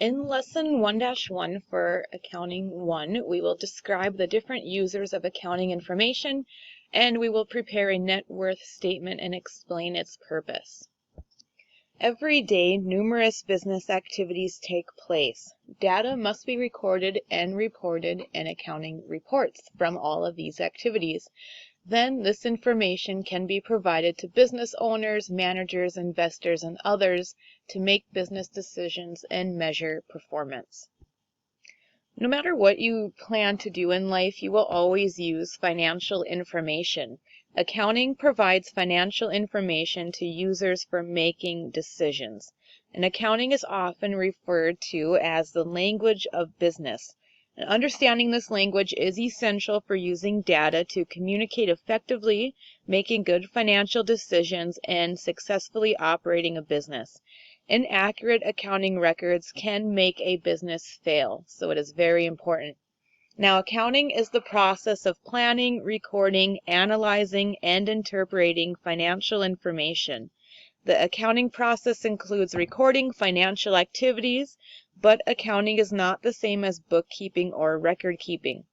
In Lesson 1-1 for Accounting 1, we will describe the different users of accounting information, and we will prepare a net worth statement and explain its purpose. Every day, numerous business activities take place. Data must be recorded and reported in accounting reports from all of these activities. Then this information can be provided to business owners, managers, investors, and others to make business decisions and measure performance. No matter what you plan to do in life, you will always use financial information. Accounting provides financial information to users for making decisions. And accounting is often referred to as the language of business. And understanding this language is essential for using data to communicate effectively, making good financial decisions, and successfully operating a business. Inaccurate accounting records can make a business fail, so it is very important. Now, accounting is the process of planning, recording, analyzing, and interpreting financial information. The accounting process includes recording financial activities, but accounting is not the same as bookkeeping or record keeping.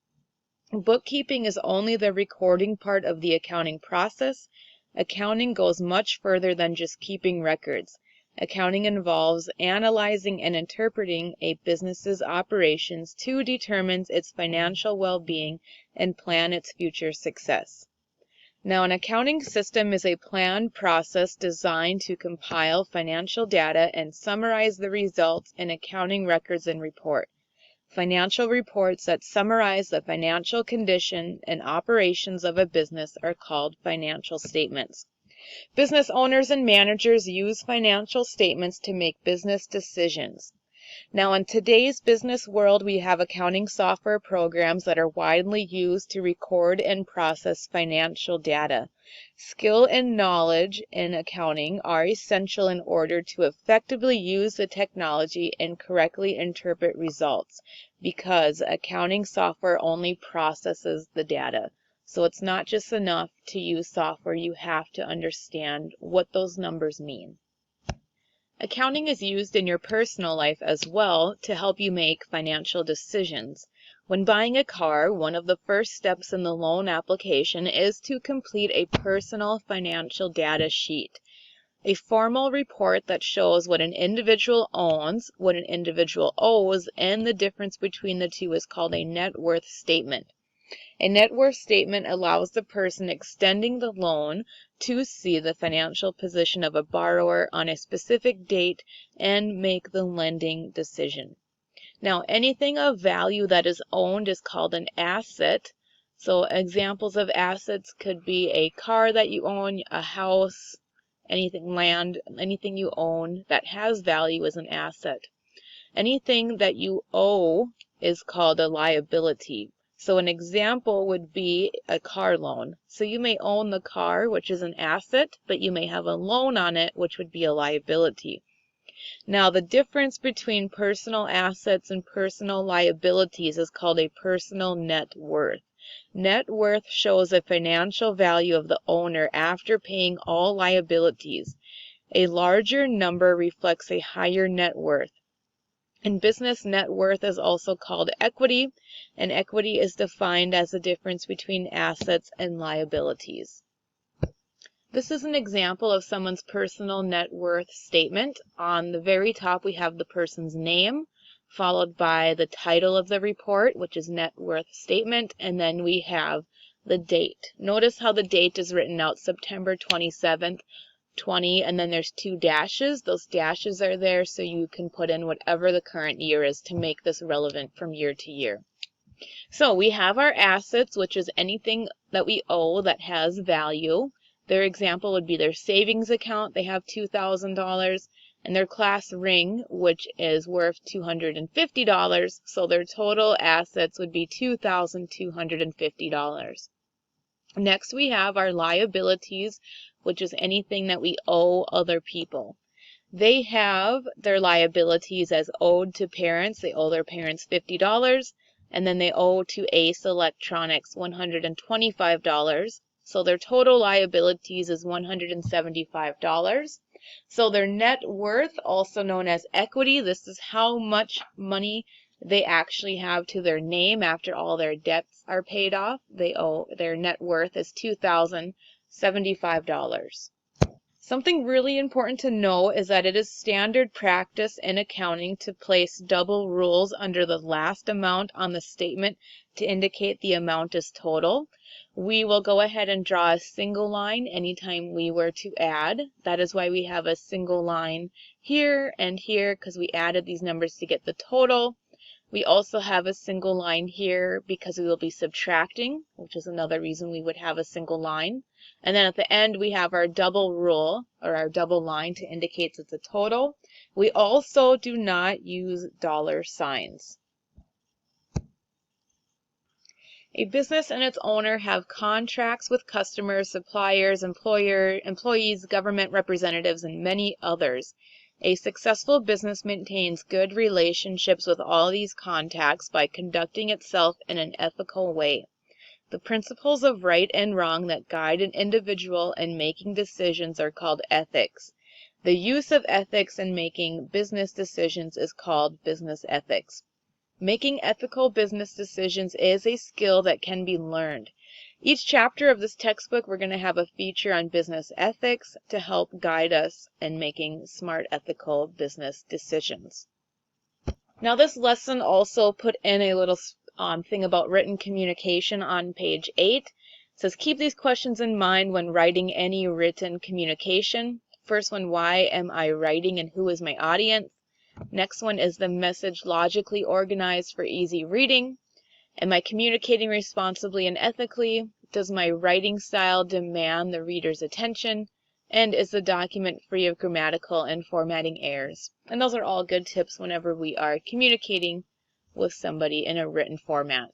Bookkeeping is only the recording part of the accounting process. Accounting goes much further than just keeping records. Accounting involves analyzing and interpreting a business's operations to determine its financial well-being and plan its future success. Now, an accounting system is a planned process designed to compile financial data and summarize the results in accounting records and report. Financial reports that summarize the financial condition and operations of a business are called financial statements. Business owners and managers use financial statements to make business decisions. Now, in today's business world, we have accounting software programs that are widely used to record and process financial data. Skill and knowledge in accounting are essential in order to effectively use the technology and correctly interpret results, because accounting software only processes the data. So it's not just enough to use software, you have to understand what those numbers mean. Accounting is used in your personal life as well to help you make financial decisions. When buying a car, one of the first steps in the loan application is to complete a personal financial data sheet. A formal report that shows what an individual owns, what an individual owes, and the difference between the two is called a net worth statement. A net worth statement allows the person extending the loan to see the financial position of a borrower on a specific date and make the lending decision. Now, anything of value that is owned is called an asset. So examples of assets could be a car that you own, a house, anything, land, anything you own that has value is an asset. Anything that you owe is called a liability. So an example would be a car loan. So you may own the car, which is an asset, but you may have a loan on it, which would be a liability. Now, the difference between personal assets and personal liabilities is called a personal net worth. Net worth shows the financial value of the owner after paying all liabilities. A larger number reflects a higher net worth. In business, net worth is also called equity, and equity is defined as the difference between assets and liabilities. This is an example of someone's personal net worth statement. On the very top, we have the person's name, followed by the title of the report, which is net worth statement, and then we have the date. Notice how the date is written out, September 27th, 20, and then there's 2 dashes. Those dashes are there so you can put in whatever the current year is to make this relevant from year to year. So we have our assets, which is anything that we owe that has value. Their example would be their savings account. They have $2,000, and their class ring, which is worth $250. So their total assets would be $2,250. Next, we have our liabilities, which is anything that we owe other people. They have their liabilities as owed to parents. They owe their parents $50, and then they owe to Ace Electronics $125. So their total liabilities is $175. So their net worth, also known as equity, this is how much money they actually have to their name after all their debts are paid off. Their net worth is $2,075. Something really important to know is that it is standard practice in accounting to place double rules under the last amount on the statement to indicate the amount is total. We will go ahead and draw a single line anytime we were to add. That is why we have a single line here and here, because we added these numbers to get the total. We also have a single line here because we will be subtracting, which is another reason we would have a single line. And then at the end, we have our double rule, or our double line, to indicate it's a total. We also do not use dollar signs. A business and its owner have contracts with customers, suppliers, employees, government representatives, and many others. A successful business maintains good relationships with all these contacts by conducting itself in an ethical way. The principles of right and wrong that guide an individual in making decisions are called ethics. The use of ethics in making business decisions is called business ethics. Making ethical business decisions is a skill that can be learned. Each chapter of this textbook, we're going to have a feature on business ethics to help guide us in making smart, ethical business decisions. Now, this lesson also put in a little thing about written communication on page 8. It says, keep these questions in mind when writing any written communication. First one, why am I writing and who is my audience? Next one, is the message logically organized for easy reading? Am I communicating responsibly and ethically? Does my writing style demand the reader's attention? And is the document free of grammatical and formatting errors? And those are all good tips whenever we are communicating with somebody in a written format.